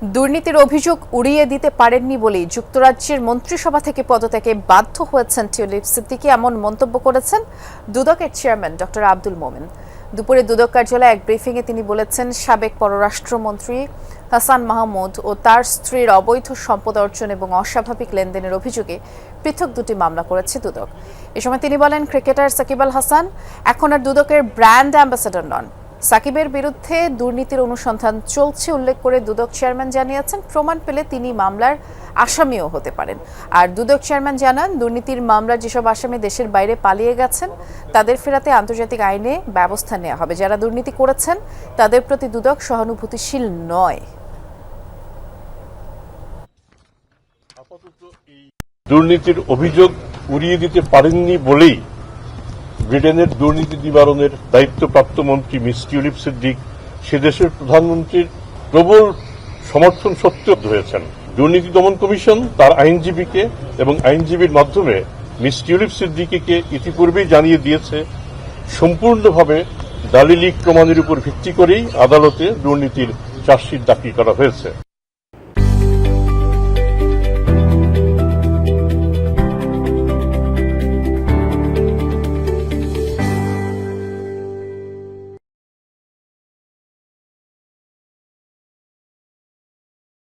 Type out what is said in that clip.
দুর্নীতির অভিযোগ উড়িয়ে দিতে পারেননি বলেই যুক্তরাজ্যের মন্ত্রিসভা থেকে পদত্যাগে বাধ্য হয়েছেন টিউলিপ সিদ্দিকী, এমন মন্তব্য করেছেন দুদকের চেয়ারম্যান ডক্টর আব্দুল মোমেন। দুপুরে দুদক কার্যালয়ে এক ব্রিফিংয়ে তিনি বলেছেন, সাবেক পররাষ্ট্রমন্ত্রী হাসান মাহমুদ ও তার স্ত্রীর অবৈধ সম্পদ অর্জন এবং অস্বাভাবিক লেনদেনের অভিযোগে পৃথক দুটি মামলা করেছে দুদক। এ সময় তিনি বলেন, ক্রিকেটার সাকিব আল হাসান এখন আর দুদকের ব্র্যান্ড অ্যাম্বাসেডর নন। সাকিবের বিরুদ্ধে দুর্নীতির অনুসন্ধান চলছে উল্লেখ করে দুদক চেয়ারম্যান জানিয়েছেন, প্রমাণ পেলে তিনি মামলার আসামিও হতে পারেন। আর দুদক চেয়ারম্যান জানান, দুর্নীতির মামলার যেসব আসামি দেশের বাইরে পালিয়ে গেছেন তাদের ফেরাতে আন্তর্জাতিক আইনে ব্যবস্থা নেওয়া হবে। যারা দুর্নীতি করেছেন তাদের প্রতি দুদক সহানুভূতিশীল নয়। দুর্নীতির অভিযোগ উড়িয়ে দিতে পারেননি বলেই ব্রিটেনের দুর্নীতি নিবারণের দায়িত্বপ্রাপ্ত মন্ত্রী মিস টিউলিপ সিদ্দিক সে দেশের প্রধানমন্ত্রীর প্রবল সমর্থন সত্ত্বেও হয়েছেন। দুর্নীতি দমন কমিশন তার আইনজীবীকে এবং আইনজীবীর মাধ্যমে মিস টিউলিপ সিদ্দিকীকে ইতিপূর্বেই জানিয়ে দিয়েছে, সম্পূর্ণভাবে দালিলিক প্রমাণের উপর ভিত্তি করেই আদালতে দুর্নীতির চার্জশিট দাখিল করা হয়েছে।